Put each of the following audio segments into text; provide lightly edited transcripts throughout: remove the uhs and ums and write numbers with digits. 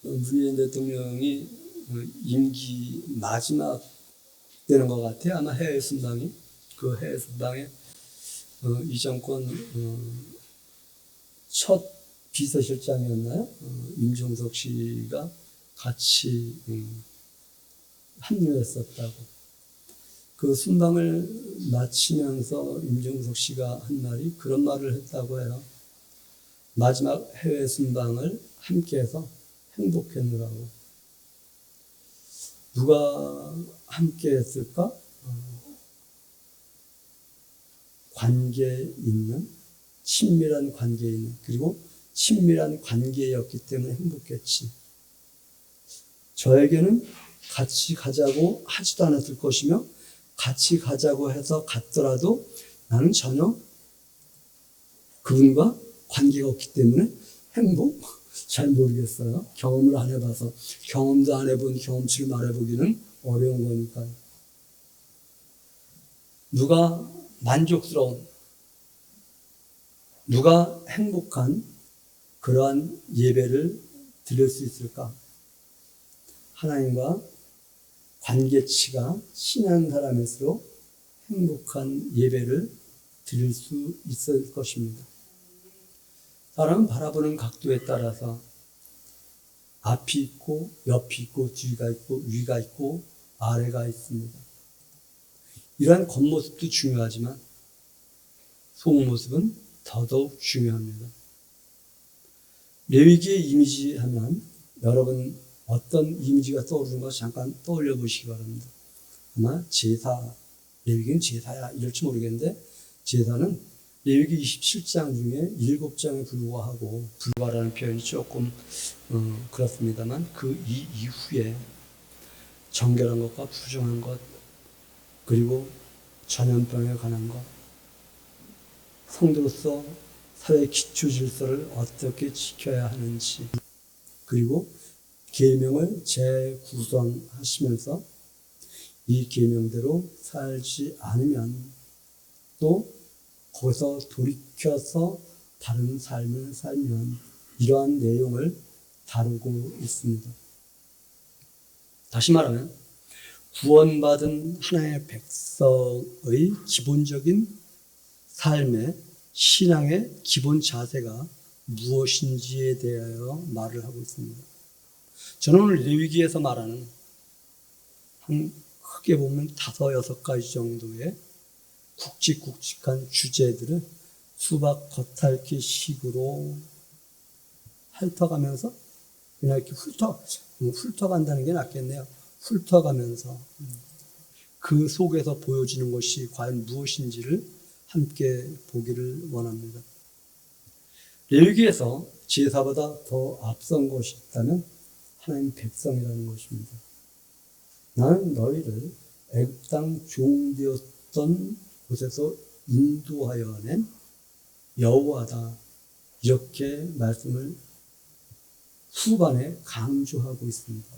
문재인 대통령이 임기 마지막 되는 것 같아요. 아마 해외 순방이. 그 해외 순방에 이 정권 첫 비서실장이었나요? 임종석 씨가 같이 합류했었다고. 그 순방을 마치면서 임종석 씨가 한 말이 그런 말을 했다고 해요. 마지막 해외 순방을 함께해서 행복했느라고. 누가 함께했을까? 관계 있는, 친밀한 관계 있는, 그리고 친밀한 관계였기 때문에 행복했지. 저에게는 같이 가자고 하지도 않았을 것이며 같이 가자고 해서 갔더라도 나는 전혀 그분과 관계가 없기 때문에 행복? 잘 모르겠어요. 경험을 안 해봐서. 경험도 안 해본 경험치를 말해보기는 어려운 거니까요. 누가 만족스러운, 누가 행복한 그러한 예배를 드릴 수 있을까? 하나님과 관계치가 친한 사람일수록 행복한 예배를 드릴 수 있을 것입니다. 사람은 바라보는 각도에 따라서 앞이 있고 옆이 있고 뒤가 있고 위가 있고 아래가 있습니다. 이러한 겉모습도 중요하지만 속모습은 더더욱 중요합니다. 레위기의 이미지 하면 여러분 어떤 이미지가 떠오르는 거 잠깐 떠올려 보시기 바랍니다. 아마 제사, 레위기는 제사야 이럴지 모르겠는데 제사는 레위기 27장 중에 7장에 불과하고 불과라는 표현이 조금 그렇습니다만 그 이후에 정결한 것과 부정한 것 그리고 전염병에 관한 것 성도로서 사회 기초 질서를 어떻게 지켜야 하는지 그리고 계명을 재구성하시면서 이 계명대로 살지 않으면 또 거기서 돌이켜서 다른 삶을 살면 이러한 내용을 다루고 있습니다. 다시 말하면 구원받은 하나님의 백성의 기본적인 삶의 신앙의 기본 자세가 무엇인지에 대하여 말을 하고 있습니다. 저는 오늘 레위기에서 말하는 한 크게 보면 5, 6가지 정도의 굵직굵직한 주제들을 수박 겉핥기 식으로 핥아가면서 그냥 이렇게 훑어간다는 게 낫겠네요. 훑어가면서 그 속에서 보여지는 것이 과연 무엇인지를 함께 보기를 원합니다. 레위기에서 제사보다 더 앞선 것이 있다면 하나님 백성이라는 것입니다. 나는 너희를 애굽 땅 종되었던 곳에서 인도하여 낸 여호와다 이렇게 말씀을 후반에 강조하고 있습니다.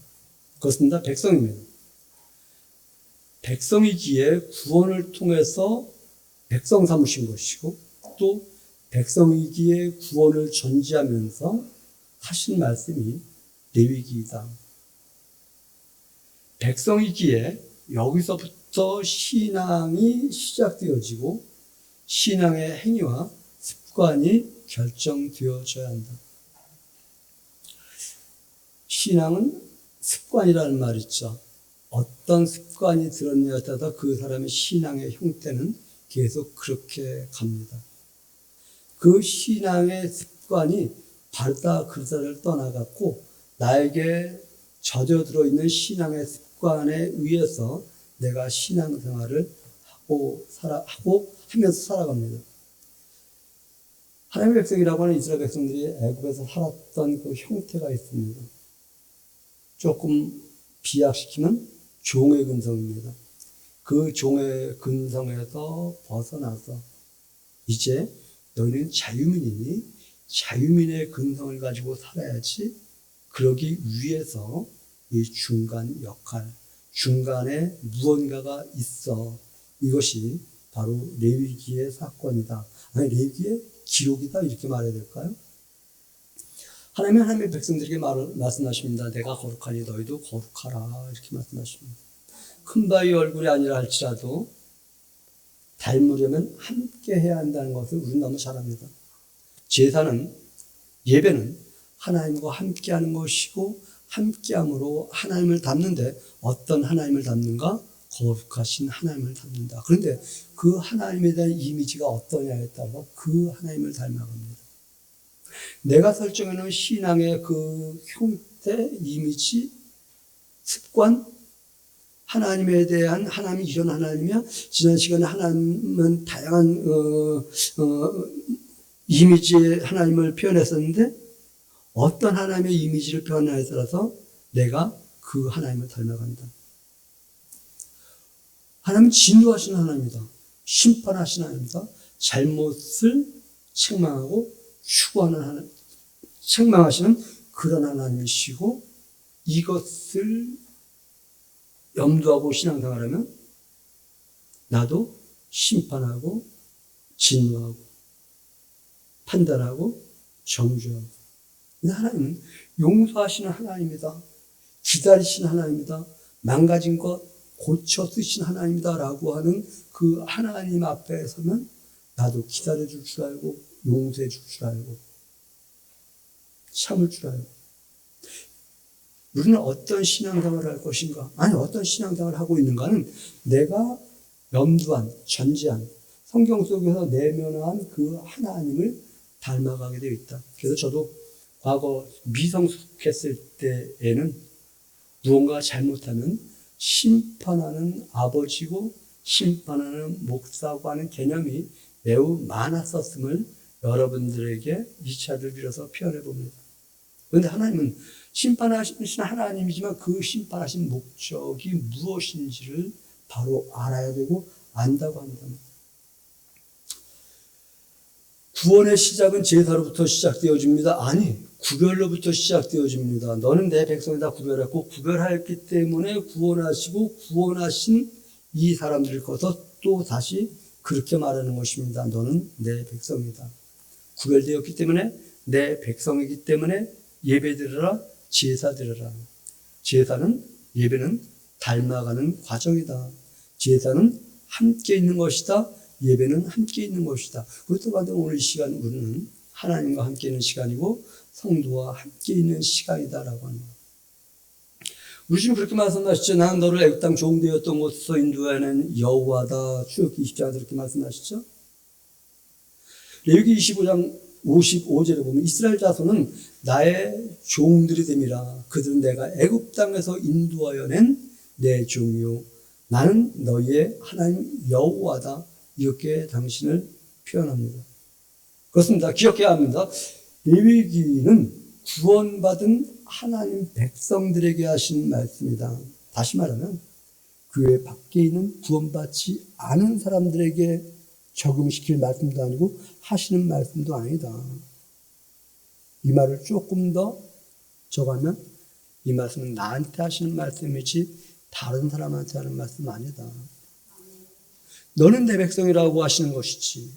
그것은 다 백성입니다. 백성이기에 구원을 통해서 백성 삼으신 것이고 또 백성이기에 구원을 전제하면서 하신 말씀이 레위기이다. 백성이기에 여기서부터 신앙이 시작되어지고 신앙의 행위와 습관이 결정되어져야 한다. 신앙은 습관이라는 말 있죠. 어떤 습관이 들었냐에 따라서 그 사람의 신앙의 형태는 계속 그렇게 갑니다. 그 신앙의 습관이 바르다 그르다를 떠나갔고 나에게 젖어들어 있는 신앙의 습관에 의해서 내가 신앙생활을 하면서 살아갑니다. 하나님의 백성이라고 하는 이스라엘 백성들이 애굽에서 살았던 그 형태가 있습니다. 조금 비약시키면 종의 근성입니다. 그 종의 근성에서 벗어나서 이제 너희는 자유민이니 자유민의 근성을 가지고 살아야지 그러기 위해서 이 중간 역할, 중간에 무언가가 있어. 이것이 바로 레위기의 사건이다. 아니 레위기의 기록이다 이렇게 말해야 될까요? 하나님은 하나님의 백성들에게 말씀하십니다. 내가 거룩하니 너희도 거룩하라. 이렇게 말씀하십니다. 큰 바위 얼굴이 아니라 할지라도 닮으려면 함께 해야 한다는 것을 우리는 너무 잘 압니다. 제사는, 예배는 하나님과 함께하는 것이고 함께함으로 하나님을 닮는데 어떤 하나님을 닮는가? 거룩하신 하나님을 닮는다. 그런데 그 하나님에 대한 이미지가 어떠냐에 따라서 그 하나님을 닮아갑니다. 내가 설정해놓은 신앙의 그 형태, 이미지, 습관, 하나님에 대한 하나님이 이런 하나님이야. 지난 시간에 하나님은 다양한 이미지의 하나님을 표현했었는데 어떤 하나님의 이미지를 표현하냐에 따라서 내가 그 하나님을 닮아간다. 하나님은 진노하시는 하나님이다. 심판하시는 하나님이다. 잘못을 책망하고 추구하는 하나님, 책망하시는 그런 하나님이시고 이것을 염두하고 신앙생활하면 나도 심판하고 진노하고 판단하고 정죄하고. 하나님은 용서하시는 하나님이다. 기다리시는 하나님이다. 망가진 것 고쳐 쓰신 하나님이다 라고 하는 그 하나님 앞에 서면 나도 기다려줄 줄 알고 용서해 줄 줄 알고 참을 줄 알고. 우리는 어떤 신앙생활을 할 것인가? 아니 어떤 신앙생활을 하고 있는가는 내가 염두한, 전제한 성경 속에서 내면한 그 하나님을 닮아가게 되어 있다. 그래서 저도 과거 미성숙했을 때에는 무언가 잘못하면 심판하는 아버지고 심판하는 목사고 하는 개념이 매우 많았었음을 여러분들에게 이 차를 빌어서 표현해 봅니다. 그런데 하나님은 심판하시는 하나님이지만 그 심판하신 목적이 무엇인지를 바로 알아야 되고 안다고 합니다. 구원의 시작은 제사로부터 시작되어집니다. 아니, 구별로부터 시작되어집니다. 너는 내 백성이다 구별했고 구별하였기 때문에 구원하시고 구원하신 이 드릴 것서 또 다시 그렇게 말하는 것입니다. 너는 내 백성이다. 구별되었기 때문에 내 백성이기 때문에 예배드려라, 제사드려라. 제사는, 예배는 닮아가는 과정이다. 제사는 함께 있는 것이다. 예배는 함께 있는 것이다. 그것도 봐도 오늘 이 시간 우리는 하나님과 함께 있는 시간이고 성도와 함께 있는 시간이다라고 합니다. 우리 지금 그렇게 말씀하시죠. 나는 너를 애굽 땅 종되었던 곳에서 인도하는 여호와다. 출애굽기 20장에서 그렇게 말씀하시죠. 레위기 25장 55절에 보면 이스라엘 자손은 나의 종들이 됨이라. 그들은 내가 애굽 땅에서 인도하여 낸 내 종이요 나는 너희의 하나님 여호와다. 이렇게 당신을 표현합니다. 그렇습니다. 기억해야 합니다. 레위기는 구원받은 하나님 백성들에게 하신 말씀이다. 다시 말하면 교회 밖에 있는 구원받지 않은 사람들에게 적용시킬 말씀도 아니고 하시는 말씀도 아니다. 이 말을 조금 더 적으면 이 말씀은 나한테 하시는 말씀이지 다른 사람한테 하는 말씀은 아니다. 너는 내 백성이라고 하시는 것이지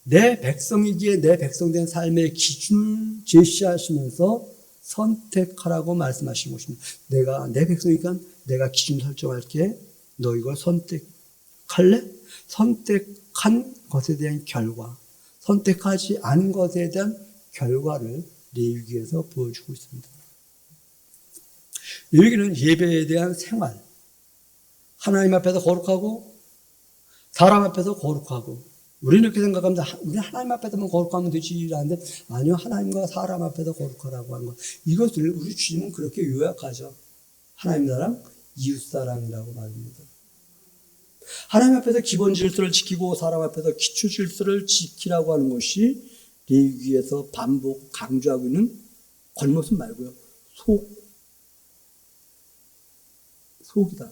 내 백성이기에 내 백성된 삶의 기준을 제시하시면서 선택하라고 말씀하시는 것입니다. 내가 내 백성이니까 내가 기준 설정할게. 너 이걸 선택할래? 선택한 것에 대한 결과, 선택하지 않은 것에 대한 결과를 레위기에서 보여주고 있습니다. 레위기는 예배에 대한 생활, 하나님 앞에서 거룩하고 사람 앞에서 거룩하고. 우리는 이렇게 생각합니다. 우리 하나님 앞에서만 거룩하면 되지 라는데 아니요, 하나님과 사람 앞에서 거룩하라고 하는 것. 이것을 우리 주님은 그렇게 요약하죠. 하나님 사랑, 이웃 사랑이라고 말합니다. 하나님 앞에서 기본 질서를 지키고 사람 앞에서 기초 질서를 지키라고 하는 것이 레위기에서 반복 강조하고 있는 겉모습 말고요. 속이다.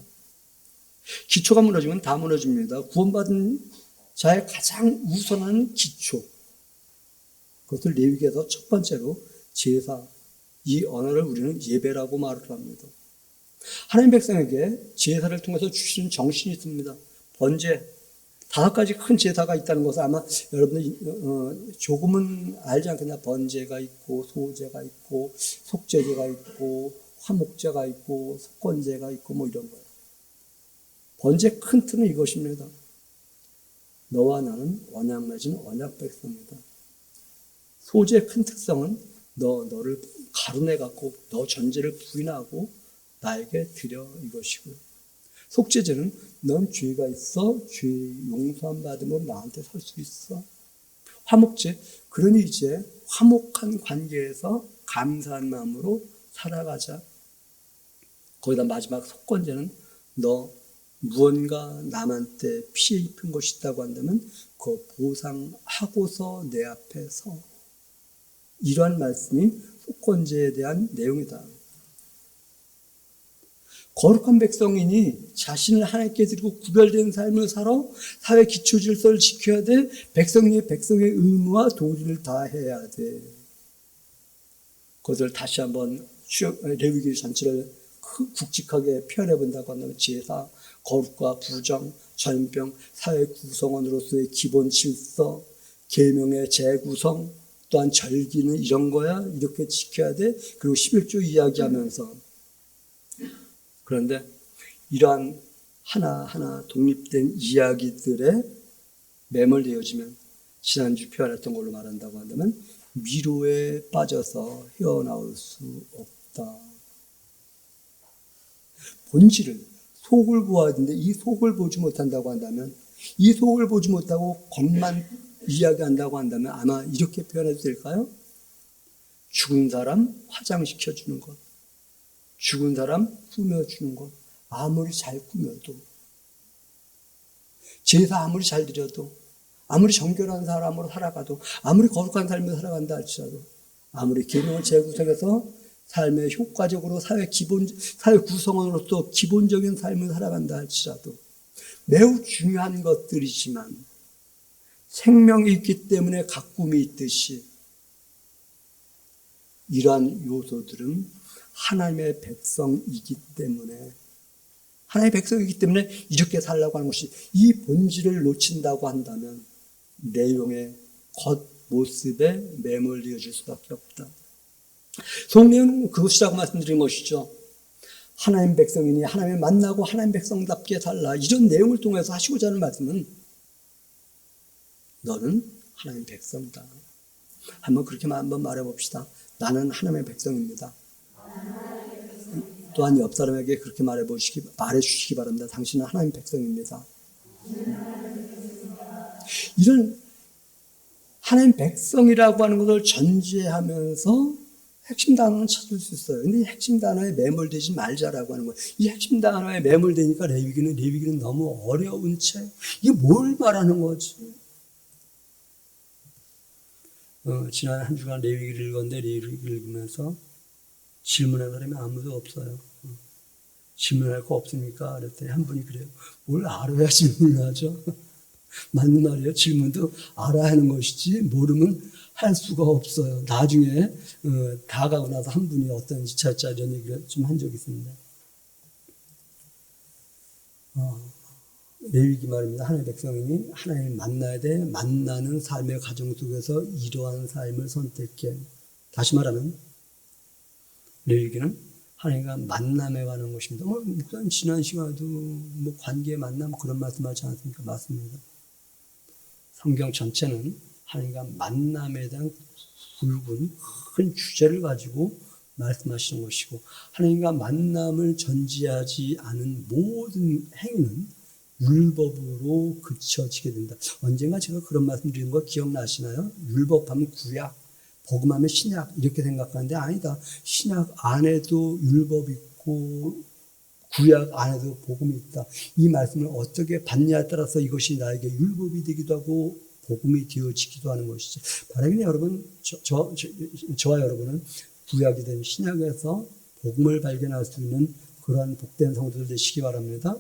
기초가 무너지면 다 무너집니다. 구원받은 자의 가장 우선한 기초. 그것을 레위기에서 첫 번째로 제사, 이 언어를 우리는 예배라고 말을 합니다. 하나님 백성에게 제사를 통해서 주시는 정신이 있습니다. 번제, 5가지 큰 제사가 있다는 것을 아마 여러분들이 조금은 알지 않겠나. 번제가 있고 소제가 있고 속죄제가 있고 화목제가 있고 속건제가 있고 뭐 이런 거예요. 번제 큰 틀은 이것입니다. 너와 나는 언약 맺은 언약 백성이다. 소제의 큰 특성은 너를 가run해 갖고 너 전제를 부인하고 나에게 드려 이것이고요. 속죄제는 넌 죄가 있어 죄 용서함 받음으로 나한테 설 수 있어. 화목제, 그러니 이제 화목한 관계에서 감사한 마음으로 살아가자. 거기다 마지막 속건제는 너 무언가 남한테 피해 입힌 것이 있다고 한다면 그거 보상하고서 내 앞에 서. 이러한 말씀이 속건제에 대한 내용이다. 거룩한 백성이니 자신을 하나님께 드리고 구별된 삶을 살아 사회 기초 질서를 지켜야 돼. 백성의 의무와 도리를 다해야 돼. 그것을 다시 한번 레위기 전체를 굵직하게 표현해 본다고 한다면 제사, 거룩과 부정, 전병, 사회 구성원으로서의 기본 질서, 계명의 재구성, 또한 절기는 이런 거야, 이렇게 지켜야 돼. 그리고 11조 이야기하면서. 그런데 이러한 하나하나 독립된 이야기들에 매몰되어지면 지난주 표현했던 걸로 말한다고 한다면 미로에 빠져서 헤어나올 수 없다. 본질을, 속을 보아야 되는데 이 속을 보지 못한다고 한다면, 이 속을 보지 못하고 겉만 이야기한다고 한다면 아마 이렇게 표현해도 될까요? 죽은 사람 화장시켜주는 것, 죽은 사람 꾸며주는 것. 아무리 잘 꾸며도, 제사 아무리 잘 드려도, 아무리 정결한 사람으로 살아가도, 아무리 거룩한 삶을 살아간다 할지라도, 아무리 계명을 재구성해서 삶의 효과적으로 사회 구성원으로서 기본적인 삶을 살아간다 할지라도 매우 중요한 것들이지만 생명이 있기 때문에 가꿈이 있듯이 이러한 요소들은 하나님의 백성이기 때문에 이렇게 살라고 하는 것이, 이 본질을 놓친다고 한다면 내용의 겉모습에 매몰되어질 수밖에 없다. 성경은 그것이라고 말씀드린 것이죠. 하나님 백성이니 하나님을 만나고 하나님 백성답게 살라. 이런 내용을 통해서 하시고자 하는 말씀은 너는 하나님 백성이다. 한번 말해봅시다. 나는 하나님의 백성입니다. 또한 옆 사람에게 그렇게 말해주시기 바랍니다. 당신은 하나님 백성입니다. 이런 하나님 백성이라고 하는 것을 전제하면서 핵심 단어는 찾을 수 있어요. 근데 이 핵심 단어에 매몰되지 말자라고 하는 거예요. 이 핵심 단어에 매몰되니까 레위기는 너무 어려운 책. 이게 뭘 말하는 거지? 지난 한 주간 레위기를 읽었는데 레위기를 읽으면서 질문한 사람이 아무도 없어요. 질문할 거 없습니까? 그랬더니 한 분이 그래요. 뭘 알아야 질문을 하죠? 맞는 말이에요. 질문도 알아야 하는 것이지 모르면 할 수가 없어요. 나중에 다 가고 나서 한 분이 어떤지 찾자 이런 얘기를 좀 한 적이 있습니다. 레위기 말입니다. 하나님의 백성이니 하나님을 만나야 돼. 만나는 삶의 가정 속에서 이러한 삶을 선택해. 다시 말하면 레위기는 하나님과 만남에 관한 것입니다. 목사님 지난 시간에도 관계 만남 그런 말씀하지 않습니까? 맞습니다. 성경 전체는 하나님과 만남에 대한 굵은 큰 주제를 가지고 말씀하시는 것이고, 하나님과 만남을 전제하지 않은 모든 행위는 율법으로 그쳐지게 된다. 언젠가 제가 그런 말씀 드린 거 기억나시나요? 율법하면 구약, 복음하면 신약 이렇게 생각하는데 아니다. 신약 안에도 율법이 있고 구약 안에도 복음이 있다. 이 말씀을 어떻게 받냐에 따라서 이것이 나에게 율법이 되기도 하고 복음이 되어지기도 하는 것이지. 바라기는 여러분, 저와 여러분은 구약이든 신약에서 복음을 발견할 수 있는 그러한 복된 성도들 되시기 바랍니다.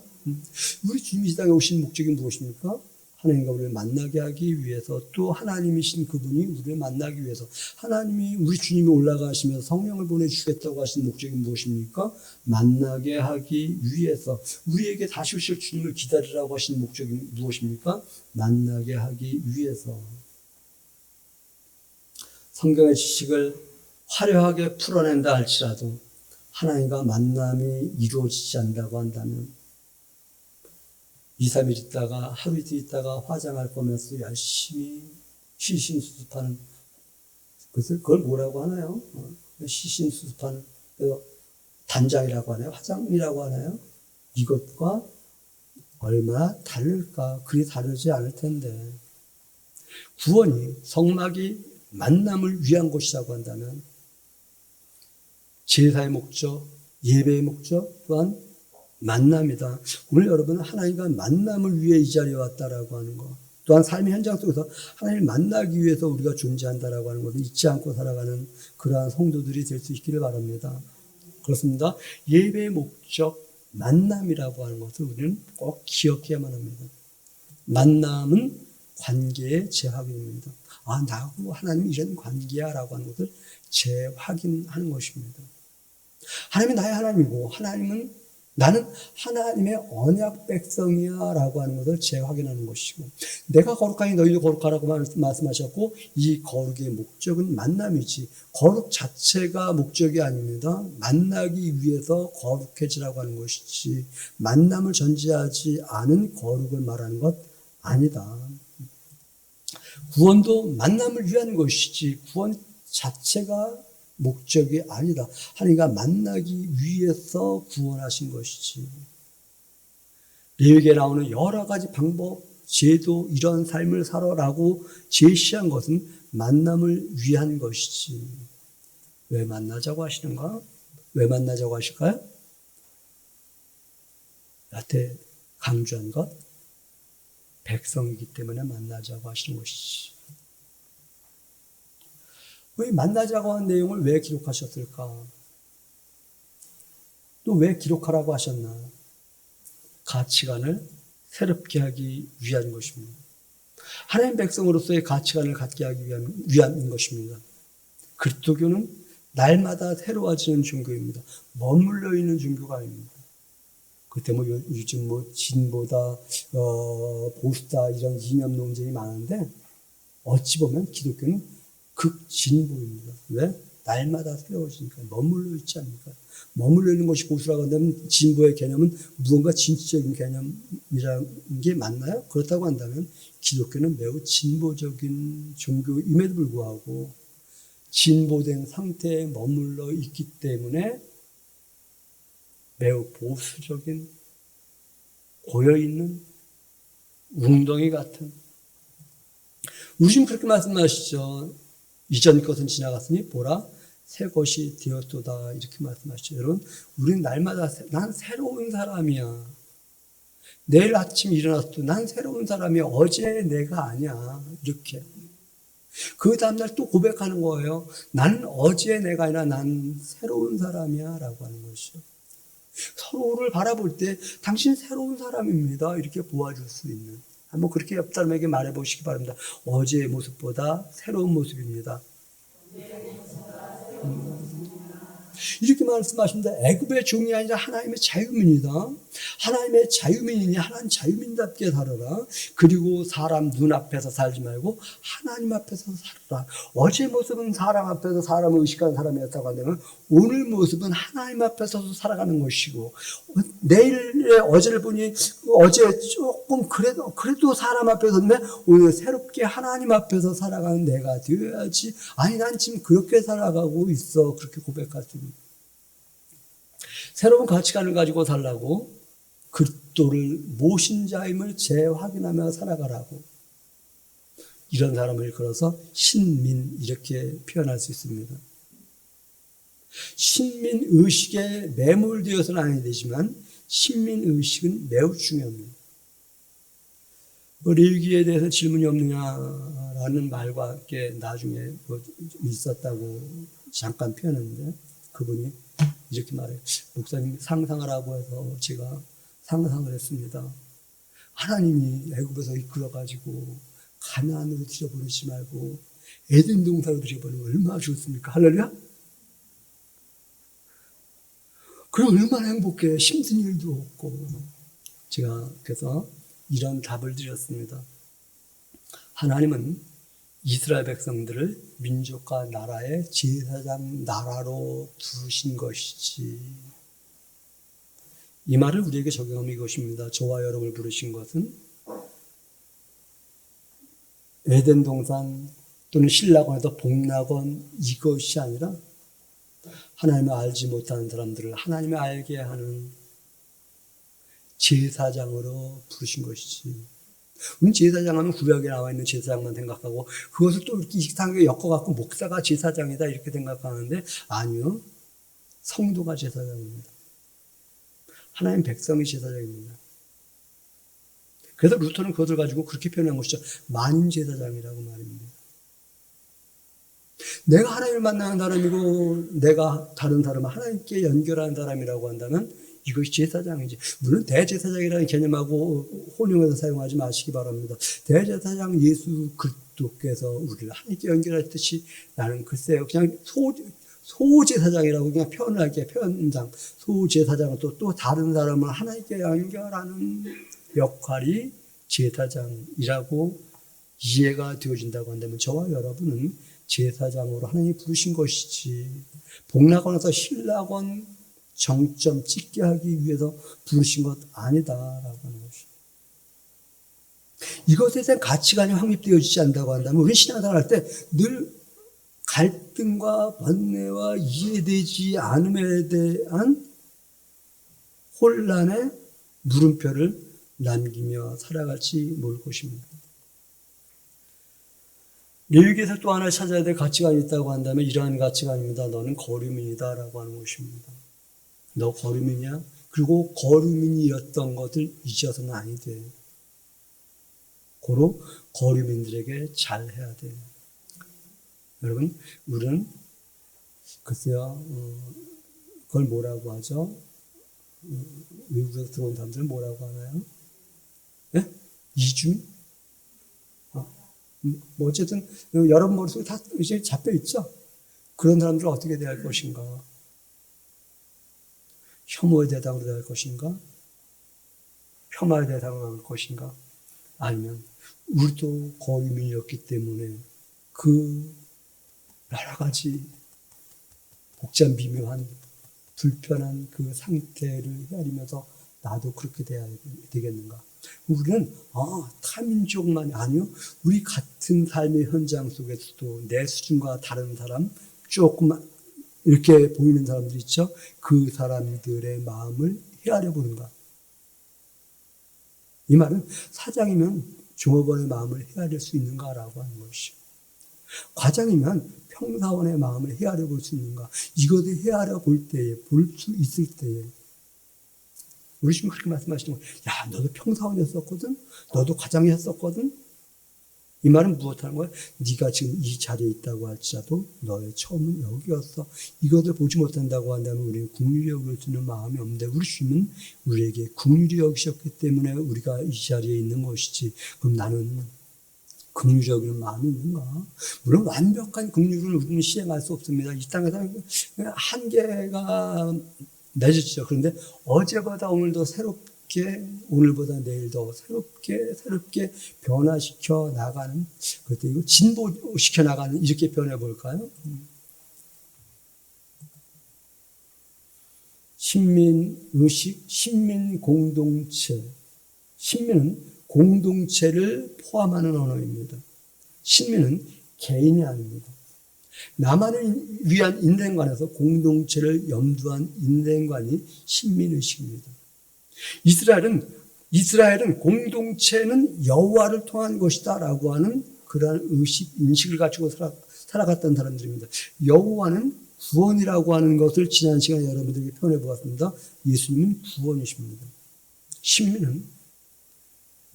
우리 주님 이 땅에 오신 목적이 무엇입니까? 하나님과 우리를 만나게 하기 위해서, 또 하나님이신 그분이 우리를 만나기 위해서, 하나님이 우리 주님이 올라가시면서 성령을 보내주겠다고 하신 목적이 무엇입니까? 만나게 하기 위해서, 우리에게 다시 오실 주님을 기다리라고 하신 목적이 무엇입니까? 만나게 하기 위해서. 성경의 지식을 화려하게 풀어낸다 할지라도 하나님과 만남이 이루어지지 않는다고 한다면 2, 3일 있다가 하루 이틀 있다가 화장할 거면서 열심히 시신수습하는, 그걸 뭐라고 하나요? 시신수습하는, 단장이라고 하나요? 화장이라고 하나요? 이것과 얼마나 다를까? 그리 다르지 않을 텐데, 구원이, 성막이 만남을 위한 것이라고 한다면 제사의 목적, 예배의 목적 또한 만남이다. 오늘 여러분은 하나님과 만남을 위해 이 자리에 왔다라고 하는 것, 또한 삶의 현장 속에서 하나님을 만나기 위해서 우리가 존재한다라고 하는 것을 잊지 않고 살아가는 그러한 성도들이 될 수 있기를 바랍니다. 그렇습니다. 예배의 목적, 만남이라고 하는 것을 우리는 꼭 기억해야만 합니다. 만남은 관계의 재확인입니다. 아, 나하고 하나님이 이런 관계야 라고 하는 것을 재확인하는 것입니다. 하나님이 나의 하나님이고 하나님은 나는 하나님의 언약 백성이야 라고 하는 것을 재확인하는 것이고, 내가 거룩하니 너희도 거룩하라고 말씀하셨고, 이 거룩의 목적은 만남이지 거룩 자체가 목적이 아닙니다. 만나기 위해서 거룩해지라고 하는 것이지 만남을 전제하지 않은 거룩을 말하는 것 아니다. 구원도 만남을 위한 것이지 구원 자체가 목적이 아니다. 하나님과 만나기 위해서 구원하신 것이지. 레위기에 나오는 여러 가지 방법, 제도, 이런 삶을 살아라고 제시한 것은 만남을 위한 것이지. 왜 만나자고 하시는가? 왜 만나자고 하실까요? 여태 강조한 것, 백성이기 때문에 만나자고 하시는 것이지. 왜 만나자고 한 내용을 왜 기록하셨을까? 또 왜 기록하라고 하셨나? 가치관을 새롭게 하기 위한 것입니다. 하나님 백성으로서의 가치관을 갖게 하기 위한 것입니다. 그리스도교는 날마다 새로워지는 종교입니다. 머물러 있는 종교가 아닙니다. 그때 요즘 진보다, 보수다, 이런 이념 논쟁이 많은데, 어찌 보면 기독교는 극진보입니다. 왜? 날마다 새로워지니까. 머물러 있지 않습니까? 머물러 있는 것이 보수라고 한다면 진보의 개념은 무언가 진취적인 개념이라는 게 맞나요? 그렇다고 한다면 기독교는 매우 진보적인 종교임에도 불구하고 진보된 상태에 머물러 있기 때문에 매우 보수적인, 고여있는 웅덩이 같은, 우리 지금 그렇게 말씀하시죠. 이전 것은 지나갔으니 보라 새 것이 되었도다, 이렇게 말씀하시죠. 여러분, 우리는 날마다 난 새로운 사람이야. 내일 아침 일어났을 난 새로운 사람이야. 어제 내가 아니야. 이렇게. 그 다음날 또 고백하는 거예요. 나는 어제 내가 아니라 난 새로운 사람이야 라고 하는 것이죠. 서로를 바라볼 때 당신 새로운 사람입니다, 이렇게 보아줄 수 있는, 한번 그렇게 옆 사람에게 말해 보시기 바랍니다. 어제의 모습보다 새로운 모습입니다. 이렇게 말씀하십니다. 애굽의 종이 아니라 하나님의 자유민이다. 하나님의 자유민이니 하나님 자유민답게 살아라. 그리고 사람 눈앞에서 살지 말고 하나님 앞에서 살아라. 어제 모습은 사람 앞에서 사람을 의식하는 사람이었다고 한다면 오늘 모습은 하나님 앞에서 살아가는 것이고, 내일의 어제를 보니 어제 조금 그래도 사람 앞에서 섰는데 오늘 새롭게 하나님 앞에서 살아가는 내가 되어야지. 아니, 난 지금 그렇게 살아가고 있어. 그렇게 고백할 수 있는 새로운 가치관을 가지고 살라고, 그리스도를 모신 자임을 재확인하며 살아가라고, 이런 사람을 걸어서 신민, 이렇게 표현할 수 있습니다. 신민의식에 매몰되어서는 아니 되지만 신민의식은 매우 중요합니다. 레위기에 대해서 질문이 없느냐라는 말과 함께 나중에 있었다고 잠깐 표현했는데, 그분이 이렇게 말해요. 목사님, 상상하라고 해서 제가 상상을 했습니다. 하나님이 애굽에서 이끌어가지고 가나안으로 들여보내지 말고 에덴 동산으로 들여보내면 얼마나 좋습니까? 할렐루야? 그럼 얼마나 행복해. 힘든 일도 없고. 제가 그래서 이런 답을 드렸습니다. 하나님은 이스라엘 백성들을 민족과 나라의 제사장 나라로 부르신 것이지. 이 말을 우리에게 적용하면 이것입니다. 저와 여러분을 부르신 것은 에덴 동산 또는 신라곤에서 복락원 이것이 아니라 하나님을 알지 못하는 사람들을 하나님을 알게 하는 제사장으로 부르신 것이지. 우리는 제사장 하면 구약에 나와 있는 제사장만 생각하고 그것을 또 이렇게 이상하게 엮어갖고 목사가 제사장이다 이렇게 생각하는데 아니요. 성도가 제사장입니다. 하나님 백성이 제사장입니다. 그래서 루터는 그것을 가지고 그렇게 표현한 것이죠. 만인 제사장이라고 말입니다. 내가 하나님을 만나는 사람이고 내가 다른 사람을 하나님께 연결하는 사람이라고 한다면 이것이 제사장이지. 물론 대제사장이라는 개념하고 혼용해서 사용하지 마시기 바랍니다. 대제사장 예수 그리스도께서 우리를 하나님께 연결했듯이 나는 글쎄요 그냥 소제사장이라고 그냥 표현할게요. 표현상 소제사장은 또 다른 사람을 하나님께 연결하는 역할이 제사장이라고 이해가 되어진다고 한다면 저와 여러분은 제사장으로 하나님이 부르신 것이지 복락원에서 신락원 정점 찍게 하기 위해서 부르신 것 아니다라고 하는 것입니다. 이것에 대한 가치관이 확립되어지지 않는다고 한다면 우리 신앙생활 할 때 늘 갈등과 번뇌와 이해되지 않음에 대한 혼란의 물음표를 남기며 살아갈지 모를 것입니다. 레위기에서 또 하나 찾아야 될 가치관이 있다고 한다면 이러한 가치관입니다. 너는 거류민이다 라고 하는 것입니다. 너 거류민이야? 그리고 거류민이었던 것을 잊어서는 아니 돼. 고로 거류민들에게 잘해야 돼. 여러분, 우리는 글쎄요, 그걸 뭐라고 하죠? 외국에서 들어온 사람들은 뭐라고 하나요? 네? 이주민? 뭐 어쨌든 여러분 머릿속에 다 이제 잡혀 있죠. 그런 사람들을 어떻게 대할 것인가? 혐오의 대상으로 대할 것인가? 폄하의 대상으로 할 것인가? 아니면 우리도 거류민이었기 때문에 그 여러 가지 복잡 미묘한 불편한 그 상태를 헤아리면서 나도 그렇게 돼야 되겠는가? 우리는 타민족만이 아니요. 우리 같은 삶의 현장 속에서도 내 수준과 다른 사람 조금 이렇게 보이는 사람들 있죠. 그 사람들의 마음을 헤아려 보는가. 이 말은 사장이면 종업원의 마음을 헤아릴 수 있는가라고 하는 것이죠. 과장이면 평사원의 마음을 헤아려 볼 수 있는가. 이것을 헤아려 볼 때에 볼 수 있을 때에 우리 주님 그렇게 말씀하시는 거예요. 야, 너도 평사원이었었거든? 너도 과장이었었거든? 이 말은 무엇하는 거야? 네가 지금 이 자리에 있다고 할지라도 너의 처음은 여기였어. 이것을 보지 못한다고 한다면 우리는 긍휼히 여길 수 있는 마음이 없는데 우리 주님은 우리에게 긍휼히 여기셨기 때문에 우리가 이 자리에 있는 것이지. 그럼 나는 긍휼히 여기는 마음이 있는가? 물론 완벽한 긍휼을 우리는 시행할 수 없습니다. 이 땅에서 한계가 맺어지죠. 그런데 어제보다 오늘 더 새롭게, 오늘보다 내일 더 새롭게 변화시켜 나가는, 그때 이거 진보시켜 나가는, 이렇게 변해 볼까요? 신민의식, 신민공동체. 신민은 공동체를 포함하는 언어입니다. 신민은 개인이 아닙니다. 나만을 위한 인생관에서 공동체를 염두한 인생관이 신민의식입니다. 이스라엘은 공동체는 여호와를 통한 것이다 라고 하는 그러한 인식을 가지고 살아갔던 사람들입니다. 여호와는 구원이라고 하는 것을 지난 시간에 여러분들에게 표현해 보았습니다. 예수님은 구원이십니다. 신민은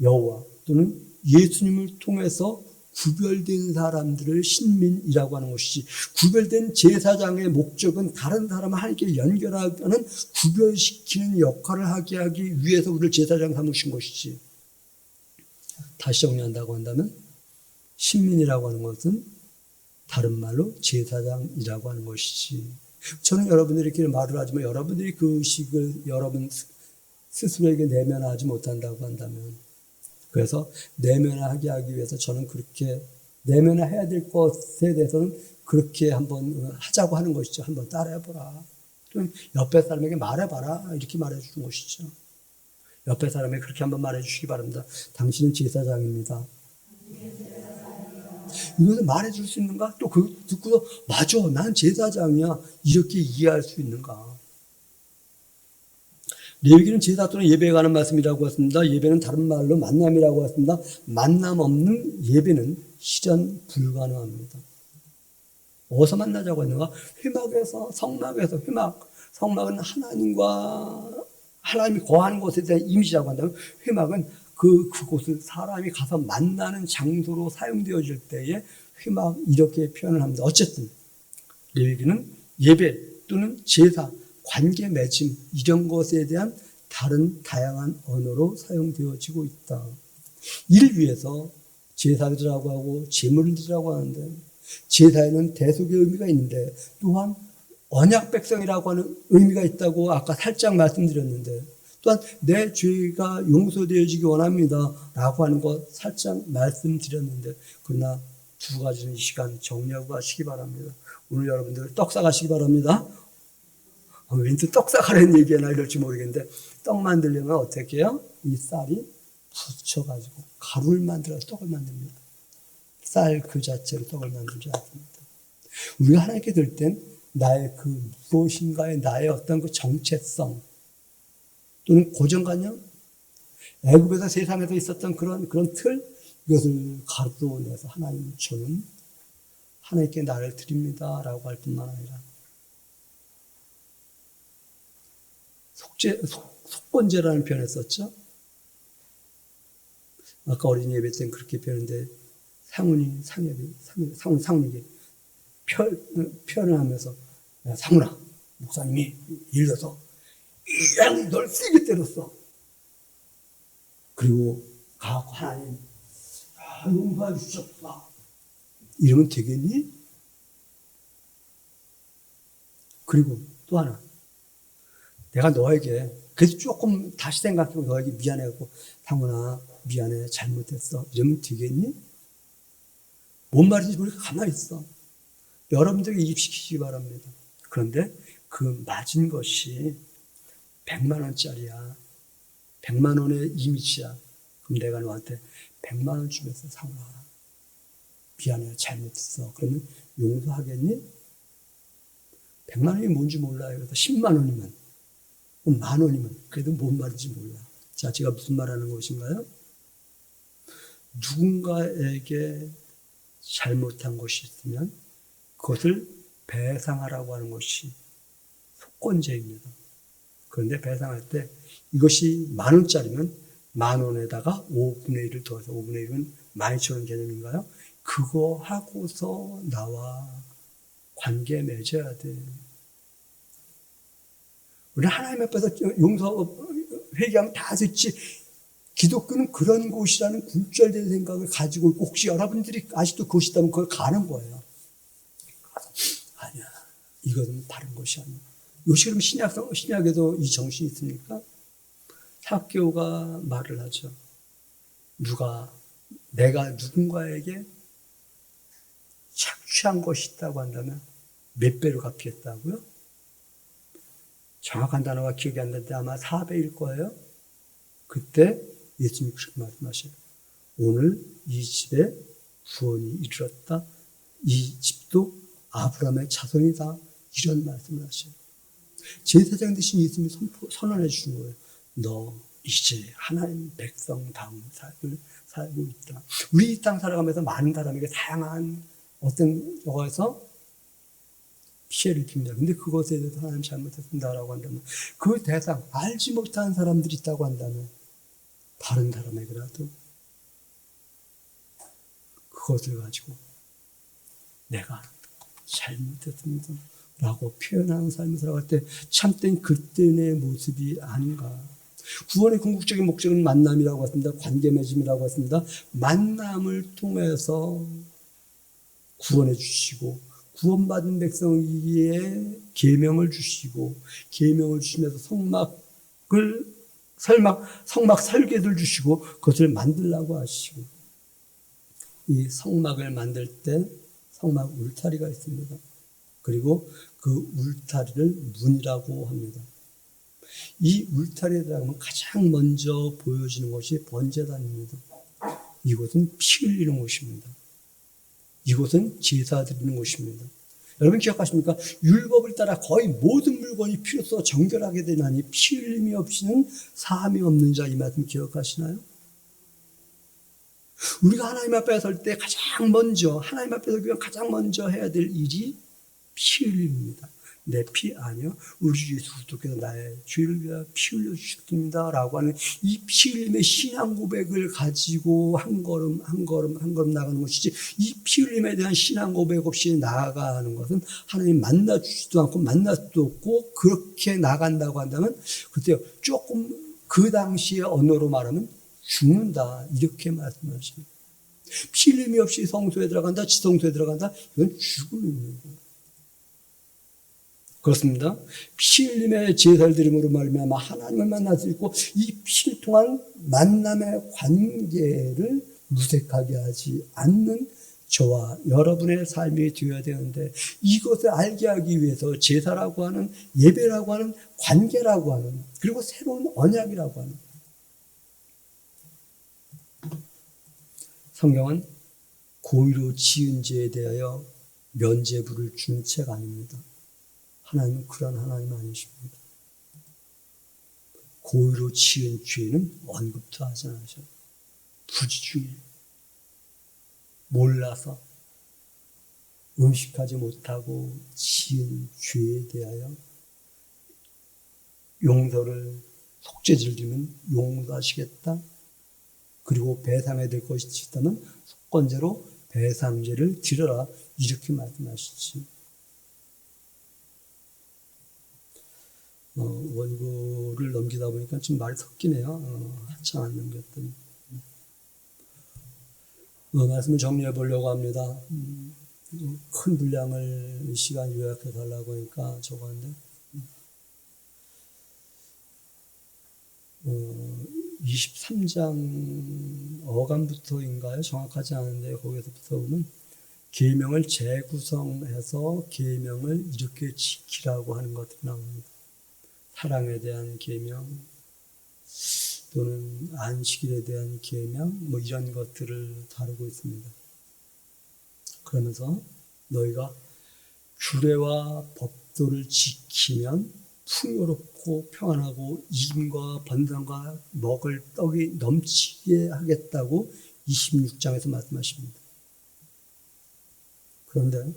여호와 또는 예수님을 통해서 구별된 사람들을 신민이라고 하는 것이지, 구별된 제사장의 목적은 다른 사람을 하나님께 연결하는 구별시키는 역할을 하게 하기 위해서 우리를 제사장 삼으신 것이지, 다시 정리한다고 한다면 신민이라고 하는 것은 다른 말로 제사장이라고 하는 것이지. 저는 여러분들이 이렇게 말을 하지만 여러분들이 그 의식을 여러분 스스로에게 내면화하지 못한다고 한다면, 그래서 내면화하게 하기 위해서 저는 그렇게 내면화해야 될 것에 대해서는 그렇게 한번 하자고 하는 것이죠. 한번 따라해보라. 좀 옆에 사람에게 말해봐라. 이렇게 말해주는 것이죠. 옆에 사람에게 그렇게 한번 말해주시기 바랍니다. 당신은 제사장입니다. 이것을 말해줄 수 있는가? 또 그 듣고서 맞아, 난 제사장이야. 이렇게 이해할 수 있는가? 레위기는 제사 또는 예배에 관한 말씀이라고 했습니다. 예배는 다른 말로 만남이라고 했습니다. 만남 없는 예배는 실현 불가능합니다. 어디서 만나자고 했는가? 회막에서, 성막에서. 성막은 하나님이 거하는 곳에 대한 이미지라고 한다면, 회막은 그곳을 사람이 가서 만나는 장소로 사용되어질 때에 회막, 이렇게 표현을 합니다. 어쨌든 레위기는 예배 또는 제사, 관계 맺음, 이런 것에 대한 다른 다양한 언어로 사용되어지고 있다. 이를 위해서 제사를 드리라고 하고 제물을 드리라고 하는데, 제사에는 대속의 의미가 있는데 또한 언약 백성이라고 하는 의미가 있다고 아까 살짝 말씀드렸는데, 또한 내 죄가 용서되어지기 원합니다 라고 하는 것 살짝 말씀드렸는데, 그러나 두 가지는 이 시간 정리하고 가시기 바랍니다. 오늘 여러분들 떡 사가시기 바랍니다. 왠지 떡 사가라는 얘기나 이럴지 모르겠는데, 떡 만들려면 어떻게 해요? 이 쌀이 부쳐가지고 가루를 만들어서 떡을 만듭니다. 쌀 그 자체로 떡을 만들지 않습니다. 우리가 하나님께 들 땐 나의 그 무엇인가의 나의 어떤 그 정체성 또는 고정관념, 애굽에서 세상에서 있었던 그런 틀, 이것을 가루로 내서 하나님, 저는 하나님께 나를 드립니다 라고 할 뿐만 아니라 속건제라는 표현을 썼죠. 아까 어린이 예배 때는 그렇게 표현했는데, 상훈에게 표현을 하면서, 야, 상훈아, 목사님이 일러서 이 양이 널 세게 때렸어. 그리고 가고 하나님, 용서해 주셨다. 이러면 되겠니? 그리고 또 하나, 내가 너에게, 그래서 조금 다시 생각해보고 너에게 미안해갖고, 상훈아, 미안해, 잘못했어. 이러면 되겠니? 뭔 말인지 모르겠고 가만히 있어. 여러분들에게 이입시키시기 바랍니다. 그런데 그 맞은 것이 100만 원짜리야. 100만 원의 이미지야. 그럼 내가 너한테 100만 원 주면서, 상훈아, 미안해, 잘못했어. 그러면 용서하겠니? 100만 원이 뭔지 몰라요. 그래서 10만 원이면, 만 원이면, 그래도 뭔 말인지 몰라. 자, 제가 무슨 말하는 것인가요? 누군가에게 잘못한 것이 있으면 그것을 배상하라고 하는 것이 속건제입니다. 그런데 배상할 때 이것이 만 원짜리면 만 원에다가 5분의 1을 더해서, 5분의 1은 12,000원 개념인가요? 그거 하고서 나와 관계 맺어야 돼. 우리 하나님 앞에서 용서 회개하면 다 됐지. 기독교는 그런 곳이라는 굴절된 생각을 가지고 있고, 혹시 여러분들이 아직도 그것이 있다면 그걸 가는 거예요. 아니야, 이것은 다른 것이 아니야. 요시 그럼 신약에도 이 정신이 있습니까? 사개오가 말을 하죠. 내가 누군가에게 착취한 것이 있다고 한다면 몇 배로 갚겠다고요? 정확한 단어가 기억이 안 나는데 아마 4배일 거예요. 그때 예수님이 그렇게 말씀하셔요. 오늘 이 집에 구원이 이르렀다. 이 집도 아브라함의 자손이다. 이런 말씀을 하셔요. 제사장 대신 예수님이 선언해 주신 거예요. 너 이제 하나님 백성다운 삶을 살고 있다. 우리 이 땅 살아가면서 많은 사람에게 다양한 어떤 거에서 피해를 줍니다. 근데 그것에 대해서 하나님 잘못했습니다라고 한다면, 그 대상 알지 못한 사람들이 있다고 한다면 다른 사람에게라도 그것을 가지고 내가 잘못했습니다 라고 표현하는 삶을 살아갈 때 참된 그때의 모습이 아닌가. 구원의 궁극적인 목적은 만남이라고 했습니다. 관계 맺음이라고 했습니다. 만남을 통해서 구원해 주시고 구원받은 백성에게 계명을 주시고 계명을 주시면서 성막 설계를 주시고 그것을 만들라고 하시고 이 성막을 만들 때 성막 울타리가 있습니다. 그리고 그 울타리를 문이라고 합니다. 이 울타리에 들어가면 가장 먼저 보여지는 것이 번제단입니다. 이곳은 피 흘리는 곳입니다. 이곳은 제사 드리는 곳입니다. 여러분 기억하십니까? 율법을 따라 거의 모든 물건이 피로써 정결하게 되나니 피 흘림이 없이는 사함이 없는 자, 이 말씀 기억하시나요? 우리가 하나님 앞에 설 때 가장 먼저 하나님 앞에 서면 가장 먼저 해야 될 일이 피 흘림입니다. 내 피 아니요, 우리 주 예수 그리스도께서 나의 죄를 위하여 피 흘려 주셨습니다 라고 하는 이 피 흘림의 신앙 고백을 가지고 한 걸음 나가는 것이지, 이 피 흘림에 대한 신앙 고백 없이 나아가는 것은 하나님 만나 주지도 않고 만날 수도 없고, 그렇게 나간다고 한다면 그때 조금 그 당시의 언어로 말하면 죽는다, 이렇게 말씀하십니다. 피 흘림이 없이 성소에 들어간다, 지성소에 들어간다, 이건 죽음입니다. 그렇습니다. 피 흘림의 제사를 드림으로 말미암아 하나님을 만날 수 있고, 이 피를 통한 만남의 관계를 무색하게 하지 않는 저와 여러분의 삶이 되어야 되는데, 이것을 알게 하기 위해서 제사라고 하는, 예배라고 하는, 관계라고 하는, 그리고 새로운 언약이라고 하는, 성경은 고의로 지은 죄에 대하여 면죄부를 준 책 아닙니다. 하나님은 그런 하나님 아니십니다. 고의로 지은 죄는 언급도 하지 않으셔요. 부지중에 몰라서 음식하지 못하고 지은 죄에 대하여 용서를, 속죄를 드리면 용서하시겠다. 그리고 배상해야 될 것이 있다면 속건제로 배상제를 드려라, 이렇게 말씀하시지. 원고를 넘기다 보니까 좀 말이 섞이네요. 한참 안 넘겼더니. 말씀을 정리해 보려고 합니다. 큰 분량을 시간 요약해 달라고 하니까 적었는데, 23장 어간부터인가요? 정확하지 않은데 거기서부터 보면 계명을 재구성해서 계명을 이렇게 지키라고 하는 것들이 나옵니다. 사랑에 대한 계명, 또는 안식일에 대한 계명, 이런 것들을 다루고 있습니다. 그러면서 너희가 규례와 법도를 지키면 풍요롭고 평안하고 임과 번성과 먹을 떡이 넘치게 하겠다고 26장에서 말씀하십니다. 그런데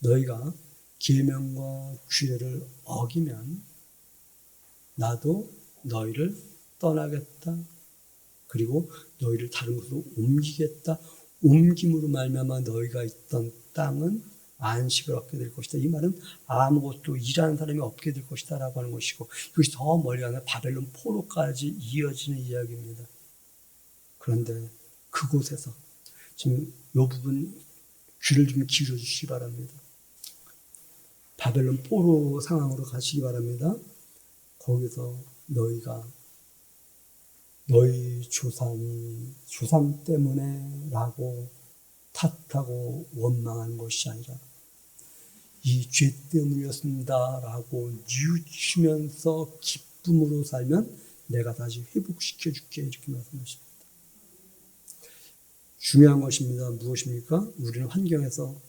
너희가 계명과 규례를 어기면 나도 너희를 떠나겠다. 그리고 너희를 다른 곳으로 옮기겠다. 옮김으로 말미암아 너희가 있던 땅은 안식을 얻게 될 것이다. 이 말은 아무것도 일하는 사람이 없게 될 것이다 라고 하는 것이고, 이것이 더 멀리 가면 바벨론 포로까지 이어지는 이야기입니다. 그런데 그곳에서 지금 이 부분 귀를 좀 기울여 주시기 바랍니다. 바벨론 포로 상황으로 가시기 바랍니다. 거기서 너희가 너희 조상 때문에 라고 탓하고 원망하는 것이 아니라 이 죄 때문이었습니다 라고 뉘우치면서 기쁨으로 살면 내가 다시 회복시켜 줄게, 이렇게 말씀하십니다. 중요한 것입니다. 무엇입니까? 우리는 환경에서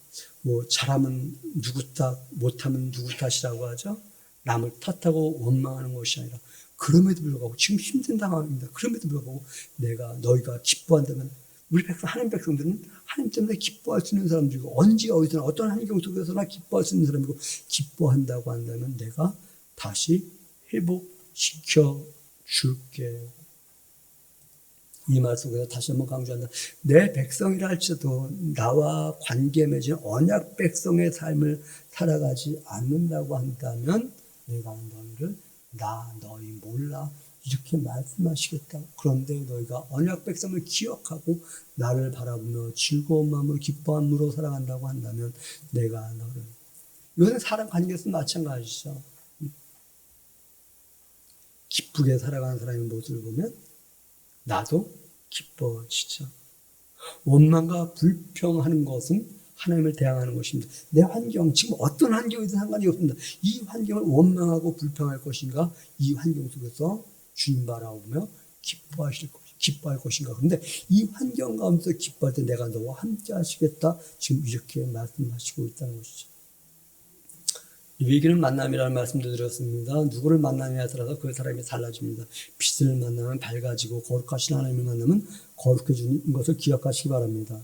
잘하면 누구 탓, 못하면 누구 탓이라고 하죠. 남을 탓하고 원망하는 것이 아니라, 그럼에도 불구하고 지금 힘든 상황입니다. 그럼에도 불구하고 너희가 기뻐한다면, 우리 하나님 백성들은 하나님 때문에 기뻐할 수 있는 사람들이고, 언제 어디서나 어떤 환경 속에서나 기뻐할 수 있는 사람이고, 기뻐한다고 한다면 내가 다시 회복시켜 줄게. 이 말씀 속에서 다시 한번 강조한다. 내 백성이라 할지라도 나와 관계 맺은 언약 백성의 삶을 살아가지 않는다고 한다면 내가 너희 몰라, 이렇게 말씀하시겠다고. 그런데 너희가 언약 백성을 기억하고 나를 바라보며 즐거운 마음으로 기뻐함으로 살아간다고 한다면 내가 너를. 이것은 사람 관계에서 마찬가지죠. 기쁘게 살아가는 사람의 모습을 보면 나도 기뻐지죠. 원망과 불평하는 것은 하나님을 대항하는 것입니다. 내 환경, 지금 어떤 환경이든 상관이 없습니다. 이 환경을 원망하고 불평할 것인가, 이 환경 속에서 주님 바라보며 기뻐할 것인가. 그런데 이 환경 가운데서 기뻐할 때 내가 너와 함께 하시겠다. 지금 이렇게 말씀하시고 있다는 것이죠. 위기는 만남이라는 말씀도 드렸습니다. 누구를 만나냐에 따라서 그 사람이 달라집니다. 빛을 만나면 밝아지고 거룩하신 하나님을 만나면 거룩해지는 것을 기억하시기 바랍니다.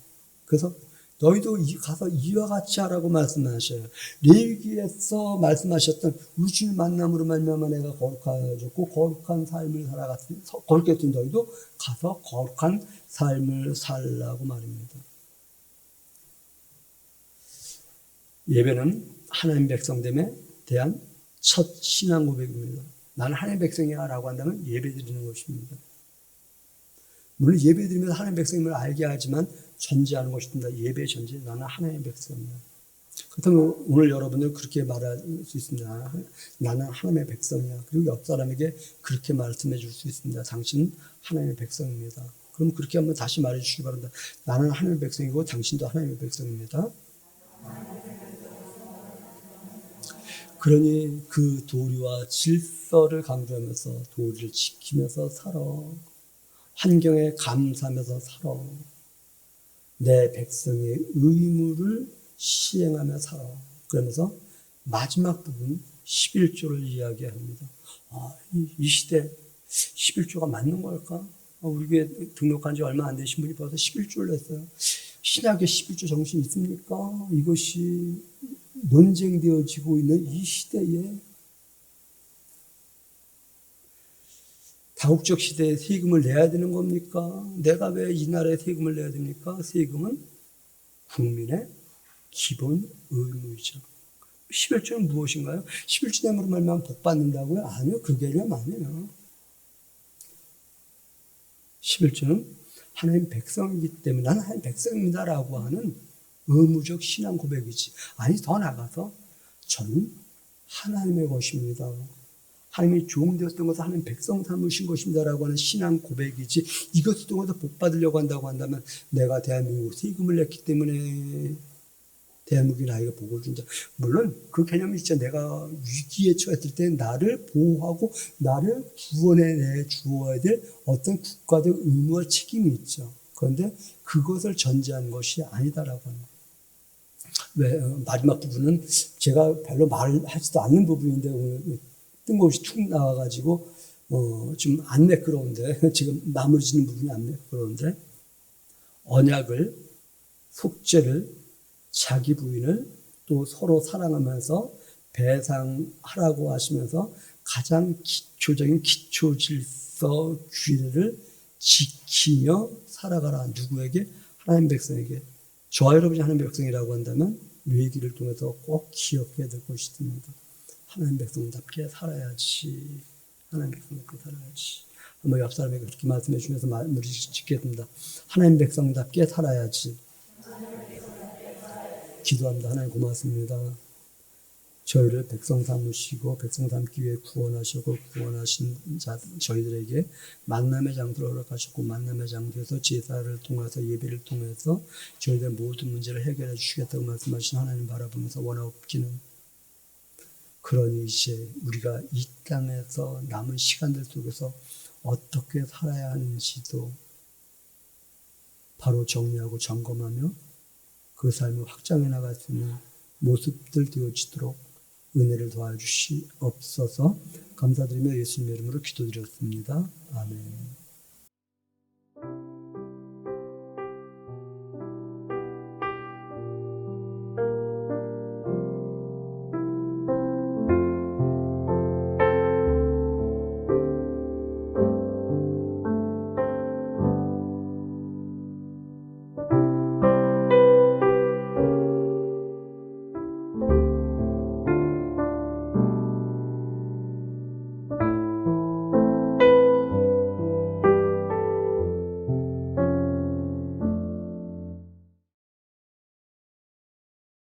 그래서 너희도 가서 이와 같이 하라고 말씀하셔요. 레위기에서 말씀하셨던 우주의 만남으로 말미암아 내가 거룩하여졌고 거룩한 삶을 살아갔으니 거룩했던 너희도 가서 거룩한 삶을 살라고 말입니다. 예배는 하나님 백성됨에 대한 첫 신앙 고백입니다. 나는 하나님 백성이야 라고 한다면 예배 드리는 것입니다. 물론 예배 드리면서 하나님 백성임을 알게 하지만 전제하는 것입니다. 예배 전제, 나는 하나님 백성이야. 그렇다면 오늘 여러분들 그렇게 말할 수 있습니다. 나는 하나님의 백성이야. 그리고 옆 사람에게 그렇게 말씀해 줄 수 있습니다. 당신은 하나님의 백성입니다. 그럼 그렇게 한번 다시 말해 주시기 바랍니다. 나는 하나님의 백성이고 당신도 하나님의 백성입니다. 그러니 그 도리와 질서를 강조하면서 도리를 지키면서 살아. 환경에 감사하면서 살아. 내 백성의 의무를 시행하며 살아. 그러면서 마지막 부분 11조를 이야기합니다. 이 시대 11조가 맞는 걸까? 우리 교회 등록한 지 얼마 안 되신 분이 벌써 11조를 냈어요. 신약의 11조 정신이 있습니까? 이것이 논쟁되어지고 있는 이 시대에 다국적 시대에 세금을 내야 되는 겁니까? 내가 왜 이 나라에 세금을 내야 됩니까? 세금은 국민의 기본 의무이죠. 11조는 무엇인가요? 11조 내므로 말면 복 받는다고요? 아니요. 그 개념 아니에요. 11조는 하나님 백성이기 때문에 나는 하나님 백성입니다라고 하는 의무적 신앙 고백이지. 아니, 더 나가서 저는 하나님의 것입니다. 하나님이 종되었던 것을 하나님 백성 삼으신 것입니다라고 하는 신앙 고백이지. 이것을 통해서 복 받으려고 한다고 한다면 내가 대한민국 세금을 냈기 때문에 대한민국이 나에게 복을 준다. 물론 그 개념이 있죠. 내가 위기에 처했을 때 나를 보호하고 나를 구원해 주어야 될 어떤 국가적 의무와 책임이 있죠. 그런데 그것을 전제한 것이 아니다라고 하는 거예요. 마지막 부분은 제가 별로 말하지도 않는 부분인데 오늘 뜬금없이 툭 나와가지고 좀 안 매끄러운데 지금 마무리 짓는 부분이 안 매끄러운데 언약을, 속죄를, 자기 부인을 또 서로 사랑하면서 배상하라고 하시면서 가장 기초적인 기초 질서 규례를 지키며 살아가라. 누구에게? 하나님 백성에게. 저와 여러분이 하나님 백성이라고 한다면 레위기를 통해서 꼭 기억해야 될 것입니다. 하나님 백성답게 살아야지. 하나님 백성답게 살아야지. 한번 옆 사람에게 그렇게 말씀해 주면서 마무리 짓겠습니다. 하나님 백성답게 살아야지. 기도합니다. 하나님 고맙습니다. 저희를 백성 삼으시고 백성 삼기 위해 구원하시고 구원하신 저희들에게 만남의 장소를 허락하셨고 만남의 장소에서 제사를 통해서 예배를 통해서 저희들의 모든 문제를 해결해 주시겠다고 말씀하신 하나님 바라보면서 원하옵기는 그러니 이제 우리가 이 땅에서 남은 시간들 속에서 어떻게 살아야 하는지도 바로 정리하고 점검하며 그 삶을 확장해 나갈 수 있는 모습들 되어지도록 은혜를 도와주시옵소서. 감사드리며 예수님의 이름으로 기도드렸습니다. 아멘.